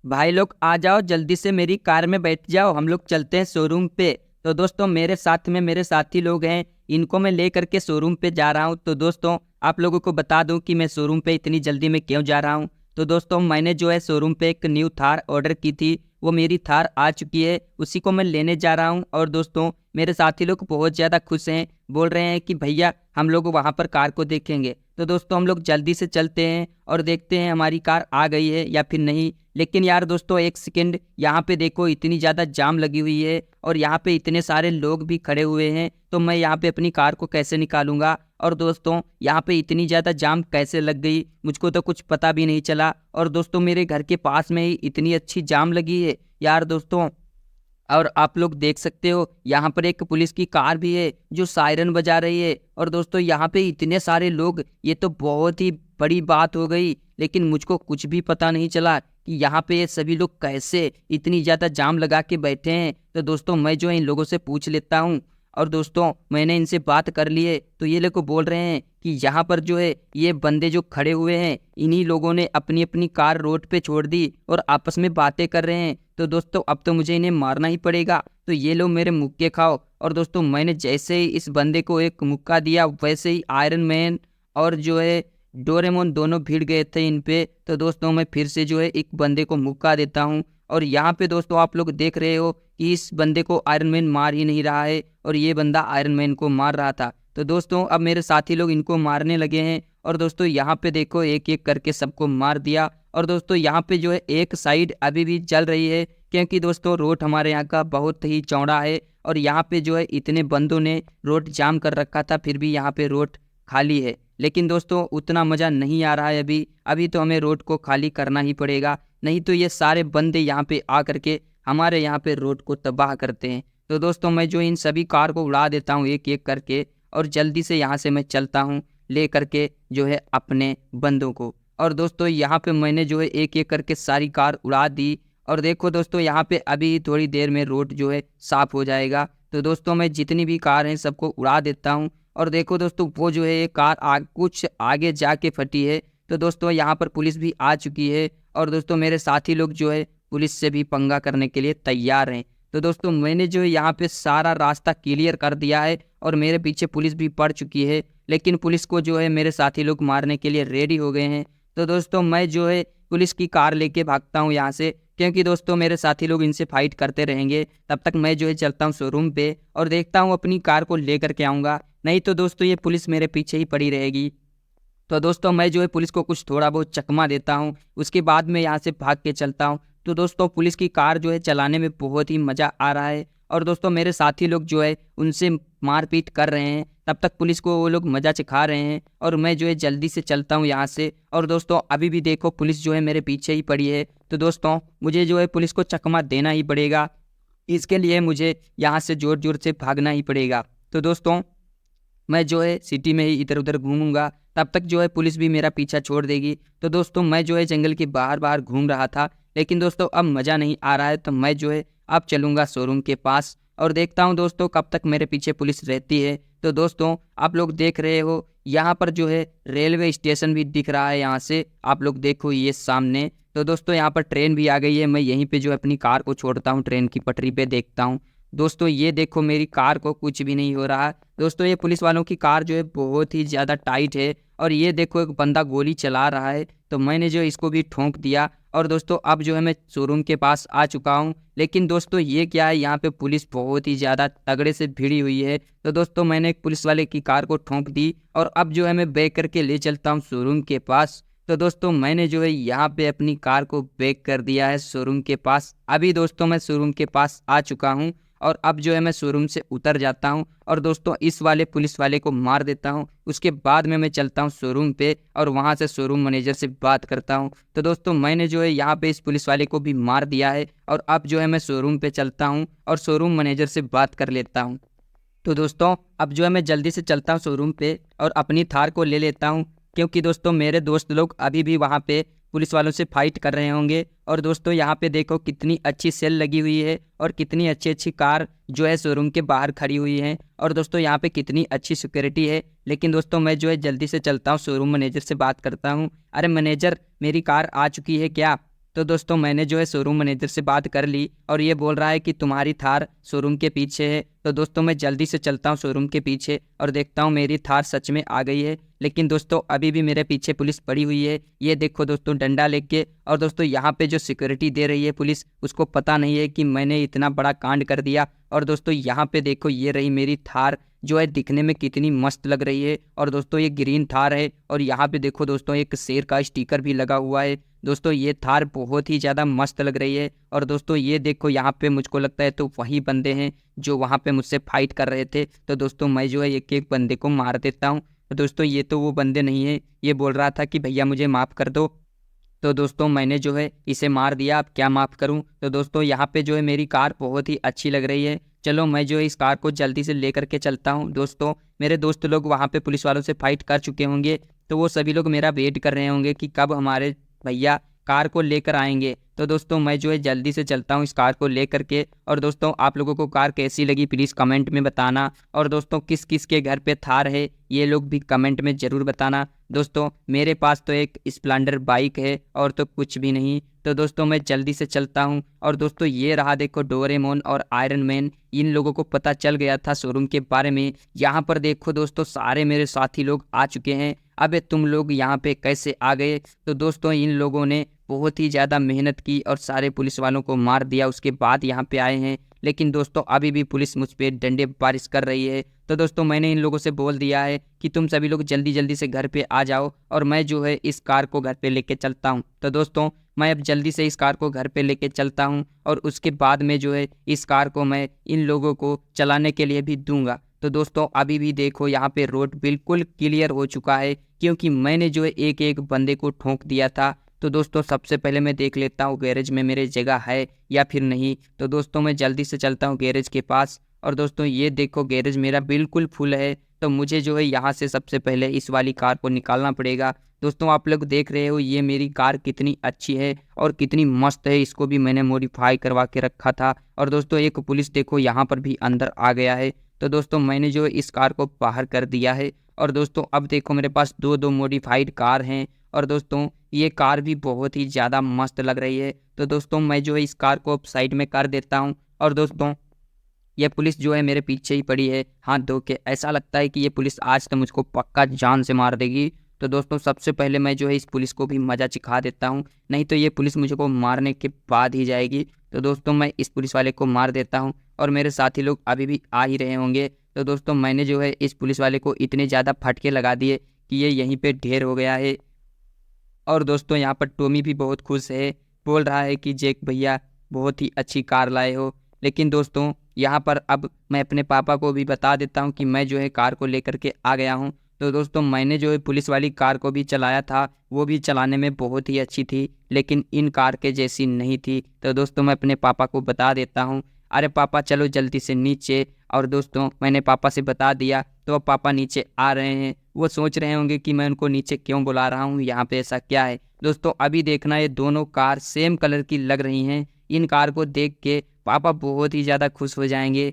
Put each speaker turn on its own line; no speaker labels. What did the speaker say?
भाई लोग आ जाओ, जल्दी से मेरी कार में बैठ जाओ, हम लोग चलते हैं शोरूम पे। तो दोस्तों मेरे साथ में मेरे साथी लोग हैं, इनको मैं ले करके शोरूम पे जा रहा हूँ। तो दोस्तों आप लोगों को बता दूं कि मैं शोरूम पे इतनी जल्दी में क्यों जा रहा हूँ। तो दोस्तों मैंने जो है शोरूम पे एक न्यू थार ऑर्डर की थी, वो मेरी थार आ चुकी है, उसी को मैं लेने जा रहा हूँ। और दोस्तों मेरे साथी लोग बहुत ज़्यादा खुश हैं, बोल रहे हैं कि भैया हम लोग वहाँ पर कार को देखेंगे। तो दोस्तों हम लोग जल्दी से चलते हैं और देखते हैं हमारी कार आ गई है या फिर नहीं। लेकिन यार दोस्तों एक सेकेंड, यहाँ पे देखो इतनी ज़्यादा जाम लगी हुई है और यहाँ पे इतने सारे लोग भी खड़े हुए हैं, तो मैं यहाँ पे अपनी कार को कैसे निकालूंगा। और दोस्तों यहाँ पे इतनी ज़्यादा जाम कैसे लग गई, मुझको तो कुछ पता भी नहीं चला। और दोस्तों मेरे घर के पास में ही इतनी अच्छी जाम लगी है यार दोस्तों। और आप लोग देख सकते हो यहाँ पर एक पुलिस की कार भी है जो सायरन बजा रही है। और दोस्तों यहाँ पे इतने सारे लोग, ये तो बहुत ही बड़ी बात हो गई। लेकिन मुझको कुछ भी पता नहीं चला कि यहाँ पे ये सभी लोग कैसे इतनी ज़्यादा जाम लगा के बैठे हैं। तो दोस्तों मैं जो है इन लोगों से पूछ लेता हूँ। और दोस्तों मैंने इनसे बात कर ली है, तो ये लोग बोल रहे हैं कि यहाँ पर जो है ये बंदे जो खड़े हुए हैं, इन्हीं लोगों ने अपनी अपनी कार रोड पे छोड़ दी और आपस में बातें कर रहे हैं। तो दोस्तों अब तो मुझे इन्हें मारना ही पड़ेगा, तो ये लोग मेरे मुक्के खाओ। और दोस्तों मैंने जैसे ही इस बंदे को एक मुक्का दिया, वैसे ही आयरन मैन और जो है डोरेमोन दोनों भिड़ गए थे इन पे। तो दोस्तों मैं फिर से जो है एक बंदे को मुक्का देता हूँ। और यहाँ पे दोस्तों आप लोग देख रहे हो कि इस बंदे को आयरन मैन मार ही नहीं रहा है और ये बंदा आयरन मैन को मार रहा था। तो दोस्तों अब मेरे साथी लोग इनको मारने लगे हैं। और दोस्तों यहाँ पे देखो एक एक करके सबको मार दिया। और दोस्तों यहाँ पे जो है एक साइड अभी भी चल रही है, क्योंकि दोस्तों रोड हमारे यहाँ का बहुत ही चौड़ा है। और यहाँ पे जो है इतने बंदों ने रोड जाम कर रखा था, फिर भी यहाँ पे रोड खाली है। लेकिन दोस्तों उतना मज़ा नहीं आ रहा है अभी अभी तो हमें रोड को खाली करना ही पड़ेगा, नहीं तो ये सारे बंदे यहाँ पे आ करके हमारे यहाँ पे रोड को तबाह करते हैं। तो दोस्तों मैं जो इन सभी कार को उड़ा देता हूँ एक एक करके, और जल्दी से यहाँ से मैं चलता हूँ ले करके जो है अपने बंदों को। और दोस्तों यहाँ पे मैंने जो है एक एक करके सारी कार उड़ा दी। और देखो दोस्तों यहाँ पे अभी थोड़ी देर में रोड जो है साफ हो जाएगा। तो दोस्तों मैं जितनी भी कार हैं सबको उड़ा देता हूँ। और देखो दोस्तों वो जो है कार कुछ आगे जाके फटी है। तो दोस्तों यहाँ पर पुलिस भी आ चुकी है। और दोस्तों मेरे साथी लोग जो है पुलिस से भी पंगा करने के लिए तैयार हैं। तो दोस्तों मैंने जो है यहाँ पे सारा रास्ता क्लियर कर दिया है और मेरे पीछे पुलिस भी पड़ चुकी है। लेकिन पुलिस को जो है मेरे साथी लोग मारने के लिए रेडी हो गए हैं। तो दोस्तों मैं जो है पुलिस की कार लेके भागता हूँ यहाँ से, क्योंकि दोस्तों मेरे साथी लोग इनसे फाइट करते रहेंगे। तब तक मैं जो है चलता हूँ शोरूम पे और देखता हूँ अपनी कार को लेकर के आऊँगा, नहीं तो दोस्तों ये पुलिस मेरे पीछे ही पड़ी रहेगी। तो दोस्तों मैं जो है पुलिस को कुछ थोड़ा बहुत चकमा देता हूँ, उसके बाद मैं यहाँ से भाग के चलता हूँ। तो दोस्तों पुलिस की कार जो है चलाने में बहुत ही मज़ा आ रहा है। और दोस्तों मेरे साथी लोग जो है उनसे मारपीट कर रहे हैं, तब तक पुलिस को वो लोग मज़ा चखा रहे हैं और मैं जो है जल्दी से चलता हूँ यहाँ से। और दोस्तों अभी भी देखो पुलिस जो है मेरे पीछे ही पड़ी है। तो दोस्तों मुझे जो है पुलिस को चकमा देना ही पड़ेगा, इसके लिए मुझे यहाँ से ज़ोर ज़ोर से भागना ही पड़ेगा। तो दोस्तों मैं जो है सिटी में ही इधर उधर घूमूंगा, तब तक जो है पुलिस भी मेरा पीछा छोड़ देगी। तो दोस्तों मैं जो है जंगल के बाहर बाहर घूम रहा था, लेकिन दोस्तों अब मज़ा नहीं आ रहा है, तो मैं जो है अब चलूँगा शोरूम के पास और देखता हूँ दोस्तों कब तक मेरे पीछे पुलिस रहती है। तो दोस्तों आप लोग देख रहे हो यहाँ पर जो है रेलवे स्टेशन भी दिख रहा है, यहाँ से आप लोग देखो ये सामने। तो दोस्तों यहाँ पर ट्रेन भी आ गई है, मैं यहीं पे जो है अपनी कार को छोड़ता हूँ, ट्रेन की पटरी पे देखता हूँ। दोस्तों ये देखो मेरी कार को कुछ भी नहीं हो रहा। दोस्तों ये पुलिस वालों की कार जो है बहुत ही ज़्यादा टाइट है। और ये देखो एक बंदा गोली चला रहा है, तो मैंने जो इसको भी ठोंक दिया। और दोस्तों अब जो है मैं शोरूम के पास आ चुका हूँ, लेकिन दोस्तों ये क्या है, यहाँ पे पुलिस बहुत ही ज़्यादा तगड़े से भिड़ी हुई है। तो दोस्तों मैंने एक पुलिस वाले की कार को ठोंक दी और अब जो है मैं बैक करके ले चलता हूँ शोरूम के पास। तो दोस्तों मैंने जो है यहाँ पे अपनी कार को बैक कर दिया है शोरूम के पास। अभी दोस्तों मैं शोरूम के पास आ चुका हूँ और अब जो है मैं शोरूम से उतर जाता हूँ और दोस्तों इस वाले पुलिस वाले को मार देता हूँ। उसके बाद में मैं चलता हूँ शोरूम पे और वहाँ से शोरूम मैनेजर से बात करता हूँ। तो दोस्तों मैंने जो है यहाँ पे इस पुलिस वाले को भी मार दिया है और अब जो है मैं शोरूम पे चलता हूँ और शोरूम मैनेजर से बात कर लेता हूँ। तो दोस्तों अब जो है मैं जल्दी से चलता हूँ शोरूम पे और अपनी थार को ले लेता हूँ, क्योंकि दोस्तों मेरे दोस्त लोग अभी भी वहाँ पे पुलिस वालों से फाइट कर रहे होंगे। और दोस्तों यहाँ पे देखो कितनी अच्छी सेल लगी हुई है और कितनी अच्छी अच्छी कार जो है शोरूम के बाहर खड़ी हुई हैं। और दोस्तों यहाँ पे कितनी अच्छी सिक्योरिटी है। लेकिन दोस्तों मैं जो है जल्दी से चलता हूँ शोरूम मैनेजर से बात करता हूँ। अरे मैनेजर मेरी कार आ चुकी है क्या? तो दोस्तों मैंने जो है शोरूम मैनेजर से बात कर ली और ये बोल रहा है कि तुम्हारी थार शोरूम के पीछे है। तो दोस्तों मैं जल्दी से चलता हूँ शोरूम के पीछे और देखता हूँ मेरी थार सच में आ गई है। लेकिन दोस्तों अभी भी मेरे पीछे पुलिस पड़ी हुई है, ये देखो दोस्तों डंडा लेके। और दोस्तों यहाँ पे जो सिक्योरिटी दे रही है पुलिस, उसको पता नहीं है कि मैंने इतना बड़ा कांड कर दिया। और दोस्तों यहाँ पे देखो ये रही मेरी थार, जो है दिखने में कितनी मस्त लग रही है। और दोस्तों ये ग्रीन थार है और यहाँ पे देखो दोस्तों एक शेर का स्टिकर भी लगा हुआ है। दोस्तों ये थार बहुत ही ज़्यादा मस्त लग रही है। और दोस्तों ये देखो यहाँ पे मुझको लगता है तो वही बंदे हैं जो वहाँ पे मुझसे फाइट कर रहे थे। तो दोस्तों मैं जो है एक एक बंदे को मार देता हूँ। तो दोस्तों ये तो वो बंदे नहीं है, ये बोल रहा था कि भैया मुझे माफ़ कर दो। तो दोस्तों मैंने जो है इसे मार दिया, अब क्या माफ़ करूं। तो दोस्तों यहाँ पे जो है मेरी कार बहुत ही अच्छी लग रही है। चलो मैं जो है इस कार को जल्दी से लेकर के चलता हूँ। दोस्तों मेरे दोस्त लोग वहाँ पे पुलिस वालों से फाइट कर चुके होंगे, तो वो सभी लोग मेरा वेट कर रहे होंगे कि कब हमारे भैया कार को लेकर आएंगे। तो दोस्तों मैं जो है जल्दी से चलता हूँ इस कार को लेकर के। और दोस्तों आप लोगों को कार कैसी लगी प्लीज़ कमेंट में बताना। और दोस्तों किस किस के घर पे थार है ये लोग भी कमेंट में ज़रूर बताना। दोस्तों मेरे पास तो एक स्प्लेंडर बाइक है और तो कुछ भी नहीं। तो दोस्तों मैं जल्दी से चलता हूँ। और दोस्तों ये रहा देखो डोरेमोन और आयरन मैन, इन लोगों को पता चल गया था शोरूम के बारे में। यहाँ पर देखो दोस्तों सारे मेरे साथी लोग आ चुके हैं। अबे तुम लोग यहाँ पे कैसे आ गए। तो दोस्तों इन लोगों ने बहुत ही ज़्यादा मेहनत की और सारे पुलिस वालों को मार दिया, उसके बाद यहाँ पे आए हैं। लेकिन दोस्तों अभी भी पुलिस मुझ पे डंडे बारिश कर रही है। तो दोस्तों मैंने इन लोगों से बोल दिया है कि तुम सभी लोग जल्दी जल्दी से घर पे आ जाओ और मैं जो है इस कार को घर पे लेके चलता हूँ। तो दोस्तों मैं अब जल्दी से इस कार को घर पे लेके चलता हूँ और उसके बाद में जो है इस कार को मैं इन लोगों को चलाने के लिए भी दूंगा। तो दोस्तों अभी भी देखो यहाँ पे रोड बिल्कुल क्लियर हो चुका है, क्योंकि मैंने जो है एक एक बंदे को ठोक दिया था। तो दोस्तों सबसे पहले मैं देख लेता हूँ गैरेज में मेरे जगह है या फिर नहीं। तो दोस्तों मैं जल्दी से चलता हूँ गैरेज के पास। और दोस्तों ये देखो गैरेज मेरा बिल्कुल फुल है, तो मुझे जो है यहाँ से सबसे पहले इस वाली कार को निकालना पड़ेगा। दोस्तों आप लोग देख रहे हो ये मेरी कार कितनी अच्छी है और कितनी मस्त है, इसको भी मैंने मॉडिफाई करवा के रखा था। और दोस्तों एक पुलिस देखो यहाँ पर भी अंदर आ गया है। तो दोस्तों मैंने जो है इस कार को बाहर कर दिया है। और दोस्तों अब देखो मेरे पास दो दो मॉडिफाइड कार हैं। और दोस्तों ये कार भी बहुत ही ज़्यादा मस्त लग रही है। तो दोस्तों मैं जो है इस कार को साइड में कर देता हूँ। और दोस्तों ये पुलिस जो है मेरे पीछे ही पड़ी है हाथ धो के, ऐसा लगता है कि ये पुलिस आज तो मुझको पक्का जान से मार देगी। तो दोस्तों सबसे पहले मैं जो है इस पुलिस को भी मज़ा चिखा देता हूँ, नहीं तो ये पुलिस मुझको मारने के बाद ही जाएगी। तो दोस्तों मैं इस पुलिस वाले को मार देता हूँ और मेरे साथी लोग अभी भी आ ही रहे होंगे। तो दोस्तों मैंने जो है इस पुलिस वाले को इतने ज़्यादा फटके लगा दिए कि ये यहीं पर ढेर हो गया है। और दोस्तों यहाँ पर टोमी भी बहुत खुश है, बोल रहा है कि जैक भैया बहुत ही अच्छी कार लाए हो। लेकिन दोस्तों यहाँ पर अब मैं अपने पापा को भी बता देता हूँ कि मैं जो है कार को लेकर के आ गया हूँ। तो दोस्तों मैंने जो है पुलिस वाली कार को भी चलाया था, वो भी चलाने में बहुत ही अच्छी थी, लेकिन इन कार के जैसी नहीं थी। तो दोस्तों मैं अपने पापा को बता देता हूँ, अरे पापा चलो जल्दी से नीचे। और दोस्तों मैंने पापा से बता दिया तो अब पापा नीचे आ रहे हैं। वो सोच रहे होंगे कि मैं उनको नीचे क्यों बुला रहा हूँ, यहाँ पे ऐसा क्या है। दोस्तों अभी देखना ये दोनों कार सेम कलर की लग रही हैं। इन कार को देख के पापा बहुत ही ज़्यादा खुश हो जाएंगे।